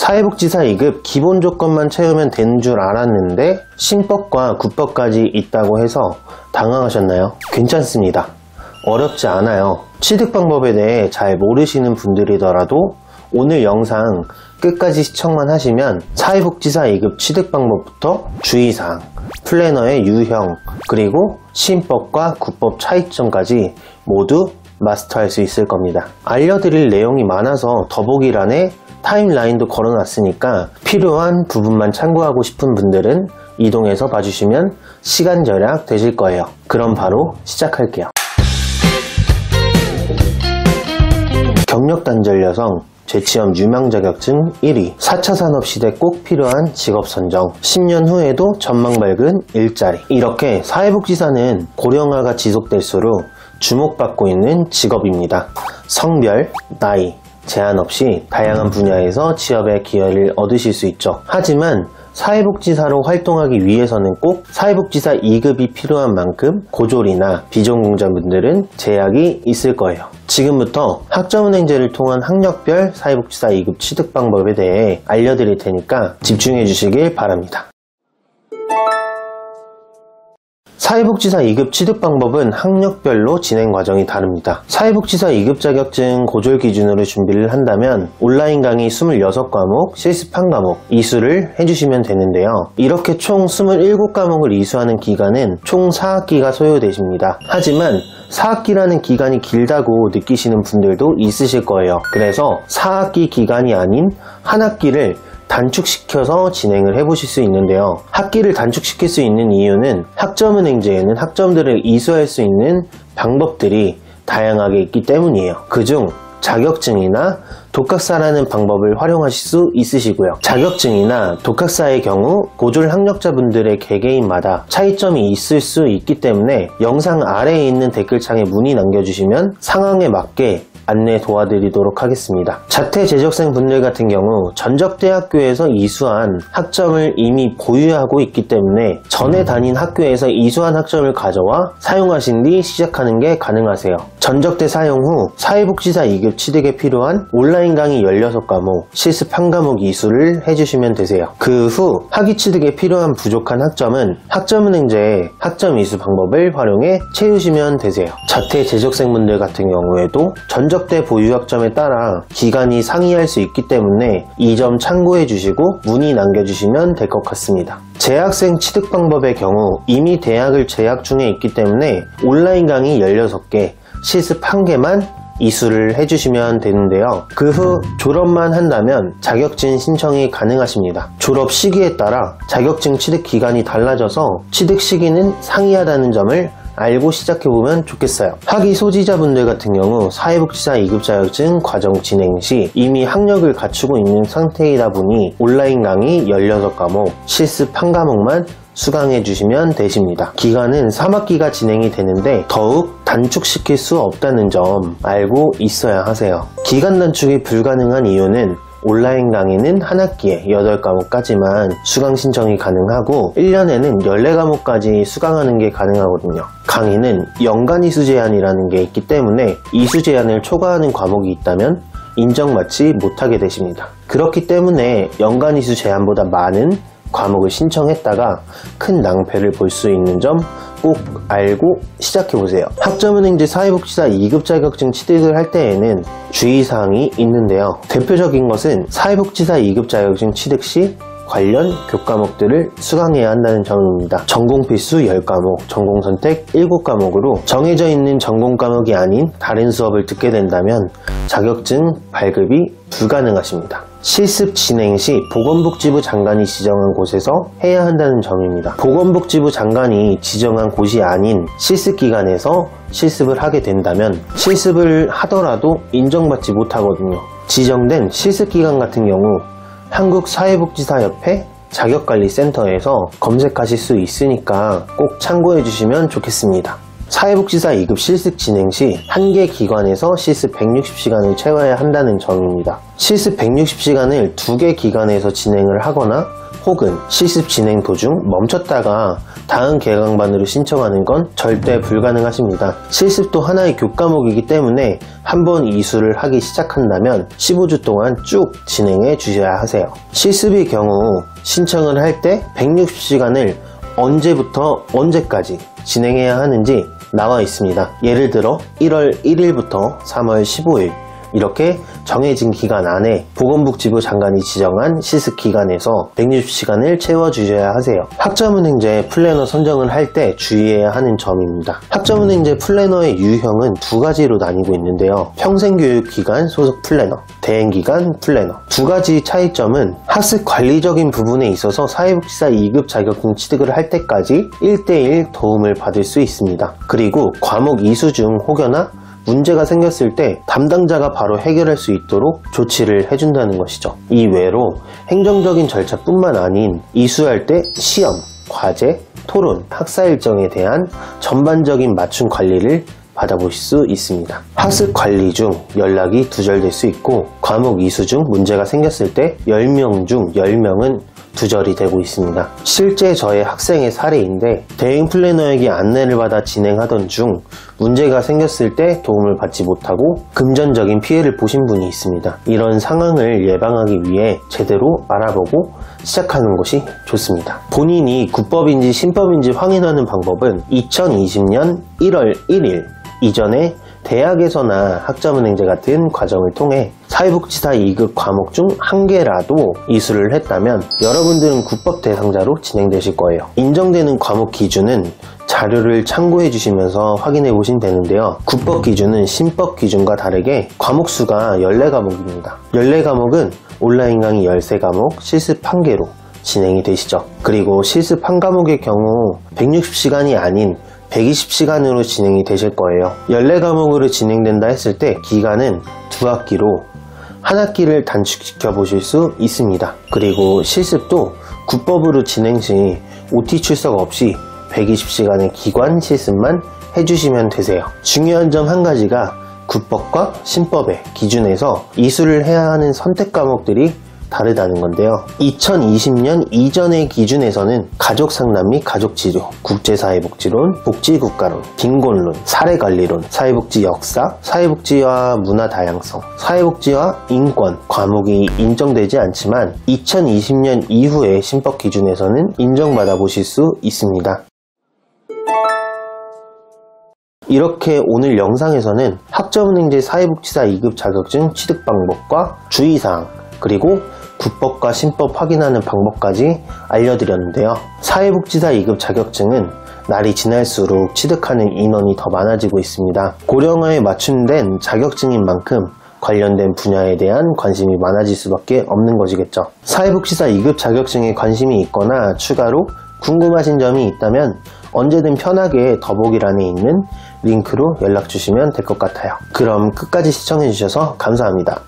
사회복지사 2급 기본 조건만 채우면 되는 줄 알았는데 신법과 국법까지 있다고 해서 당황하셨나요? 괜찮습니다. 어렵지 않아요. 취득 방법에 대해 잘 모르시는 분들이더라도 오늘 영상 끝까지 시청만 하시면 사회복지사 2급 취득 방법부터 주의사항, 플래너의 유형, 그리고 신법과 국법 차이점까지 모두 마스터할 수 있을 겁니다. 알려드릴 내용이 많아서 더보기란에 타임라인도 걸어놨으니까 필요한 부분만 참고하고 싶은 분들은 이동해서 봐주시면 시간 절약 되실 거예요. 그럼 바로 시작할게요. 경력단절 여성 재취업 유망 자격증 1위, 4차 산업시대 꼭 필요한 직업 선정, 10년 후에도 전망 밝은 일자리. 이렇게 사회복지사는 고령화가 지속될수록 주목받고 있는 직업입니다. 성별, 나이, 제한 없이 다양한 분야에서 취업의 기회를 얻으실 수 있죠. 하지만 사회복지사로 활동하기 위해서는 꼭 사회복지사 2급이 필요한 만큼 고졸이나 비전공자분들은 제약이 있을 거예요. 지금부터 학점은행제를 통한 학력별 사회복지사 2급 취득 방법에 대해 알려드릴 테니까 집중해 주시길 바랍니다. 사회복지사 2급 취득 방법은 학력별로 진행 과정이 다릅니다. 사회복지사 2급 자격증 고졸 기준으로 준비를 한다면 온라인 강의 26과목, 실습 1과목 이수를 해주시면 되는데요. 이렇게 총 27과목을 이수하는 기간은 총 4학기가 소요되십니다. 하지만 4학기라는 기간이 길다고 느끼시는 분들도 있으실 거예요. 그래서 4학기 기간이 아닌 한 학기를 단축시켜서 진행을 해보실 수 있는데요. 학기를 단축시킬 수 있는 이유는 학점은행제에는 학점들을 이수할 수 있는 방법들이 다양하게 있기 때문이에요. 그중 자격증이나 독학사라는 방법을 활용하실 수 있으시고요. 자격증이나 독학사의 경우 고졸 학력자분들의 개개인마다 차이점이 있을 수 있기 때문에 영상 아래에 있는 댓글창에 문의 남겨주시면 상황에 맞게 안내 도와드리도록 하겠습니다. 자퇴 재적생 분들 같은 경우 전적대학교에서 이수한 학점을 이미 보유하고 있기 때문에 전에 다닌 학교에서 이수한 학점을 가져와 사용하신 뒤 시작하는 게 가능하세요. 전적대 사용 후 사회복지사 2급 취득에 필요한 온라인 강의 16과목, 실습 1과목 이수를 해주시면 되세요. 그 후 학위 취득에 필요한 부족한 학점은 학점은행제의 학점 이수 방법을 활용해 채우시면 되세요. 자퇴 재적생분들 같은 경우에도 전적대 보유 학점에 따라 기간이 상이할 수 있기 때문에 이 점 참고해 주시고 문의 남겨주시면 될 것 같습니다. 재학생 취득 방법의 경우 이미 대학을 재학 중에 있기 때문에 온라인 강의 16개, 실습 1개만 이수를 해주시면 되는데요. 그 후 졸업만 한다면 자격증 신청이 가능하십니다. 졸업 시기에 따라 자격증 취득 기간이 달라져서 취득 시기는 상이하다는 점을 알고 시작해보면 좋겠어요. 학위 소지자분들 같은 경우 사회복지사 2급 자격증 과정 진행 시 이미 학력을 갖추고 있는 상태이다 보니 온라인 강의 16과목, 실습 1과목만 수강해 주시면 되십니다. 기간은 3학기가 진행이 되는데 더욱 단축시킬 수 없다는 점 알고 있어야 하세요. 기간 단축이 불가능한 이유는 온라인 강의는 한 학기에 8과목까지만 수강 신청이 가능하고 1년에는 14과목까지 수강하는 게 가능하거든요. 강의는 연간 이수 제한이라는 게 있기 때문에 이수 제한을 초과하는 과목이 있다면 인정받지 못하게 되십니다. 그렇기 때문에 연간 이수 제한보다 많은 과목을 신청했다가 큰 낭패를 볼 수 있는 점 꼭 알고 시작해보세요. 학점은행제 사회복지사 2급 자격증 취득을 할 때에는 주의사항이 있는데요. 대표적인 것은 사회복지사 2급 자격증 취득 시 관련 교과목들을 수강해야 한다는 점입니다. 전공 필수 10과목, 전공 선택 7과목으로 정해져 있는 전공 과목이 아닌 다른 수업을 듣게 된다면 자격증 발급이 불가능하십니다. 실습 진행 시 보건복지부 장관이 지정한 곳에서 해야 한다는 점입니다. 보건복지부 장관이 지정한 곳이 아닌 실습기관에서 실습을 하게 된다면 실습을 하더라도 인정받지 못하거든요. 지정된 실습기관 같은 경우 한국사회복지사협회 자격관리센터에서 검색하실 수 있으니까 꼭 참고해 주시면 좋겠습니다. 사회복지사 2급 실습 진행 시 한 개 기관에서 실습 160시간을 채워야 한다는 점입니다. 실습 160시간을 2개 기관에서 진행을 하거나 혹은 실습 진행 도중 멈췄다가 다음 개강반으로 신청하는 건 절대 불가능하십니다. 실습도 하나의 교과목이기 때문에 한번 이수를 하기 시작한다면 15주 동안 쭉 진행해 주셔야 하세요. 실습의 경우 신청을 할 때 160시간을 언제부터 언제까지 진행해야 하는지 나와 있습니다. 예를 들어 1월 1일부터 3월 15일 이렇게 정해진 기간 안에 보건복지부 장관이 지정한 실습 기간에서 160시간을 채워주셔야 하세요. 학점은행제 플래너 선정을 할 때 주의해야 하는 점입니다. 학점은행제 플래너의 유형은 두 가지로 나뉘고 있는데요. 평생교육기관 소속 플래너, 대행기관 플래너. 두 가지 차이점은 학습 관리적인 부분에 있어서 사회복지사 2급 자격증 취득을 할 때까지 1:1 도움을 받을 수 있습니다. 그리고 과목 이수 중 혹여나 문제가 생겼을 때 담당자가 바로 해결할 수 있도록 조치를 해준다는 것이죠. 이외로 행정적인 절차뿐만 아닌 이수할 때 시험, 과제, 토론, 학사 일정에 대한 전반적인 맞춤 관리를 받아보실 수 있습니다. 학습 관리 중 연락이 두절될 수 있고 과목 이수 중 문제가 생겼을 때 10명 중 10명은 두절이 되고 있습니다. 실제 저의 학생의 사례인데 대행 플래너에게 안내를 받아 진행하던 중 문제가 생겼을 때 도움을 받지 못하고 금전적인 피해를 보신 분이 있습니다. 이런 상황을 예방하기 위해 제대로 알아보고 시작하는 것이 좋습니다. 본인이 국법인지 신법인지 확인하는 방법은 2020년 1월 1일 이전에 대학에서나 학점은행제 같은 과정을 통해 사회복지사 2급 과목 중 한 개라도 이수를 했다면 여러분들은 국법 대상자로 진행되실 거예요. 인정되는 과목 기준은 자료를 참고해 주시면서 확인해 보시면 되는데요. 국법 기준은 신법 기준과 다르게 과목 수가 14과목입니다. 14과목은 온라인 강의 13과목, 실습 1개로 진행이 되시죠. 그리고 실습 1과목의 경우 160시간이 아닌 120시간으로 진행이 되실 거예요. 14과목으로 진행된다 했을 때 기간은 2학기로 한 학기를 단축시켜 보실 수 있습니다. 그리고 실습도 국법으로 진행 시 OT 출석 없이 120시간의 기관 실습만 해주시면 되세요. 중요한 점 한 가지가 국법과 신법의 기준에서 이수를 해야 하는 선택 과목들이 다르다는 건데요. 2020년 이전의 기준에서는 가족상담 및 가족치료, 국제사회복지론, 복지국가론, 빈곤론, 사례관리론, 사회복지 역사, 사회복지와 문화다양성, 사회복지와 인권 과목이 인정되지 않지만 2020년 이후의 신법 기준에서는 인정받아 보실 수 있습니다. 이렇게 오늘 영상에서는 학점은행제 사회복지사 2급 자격증 취득 방법과 주의사항 그리고 국법과 신법 확인하는 방법까지 알려드렸는데요. 사회복지사 2급 자격증은 날이 지날수록 취득하는 인원이 더 많아지고 있습니다. 고령화에 맞춤된 자격증인 만큼 관련된 분야에 대한 관심이 많아질 수밖에 없는 것이겠죠. 사회복지사 2급 자격증에 관심이 있거나 추가로 궁금하신 점이 있다면 언제든 편하게 더보기란에 있는 링크로 연락 주시면 될 것 같아요. 그럼 끝까지 시청해 주셔서 감사합니다.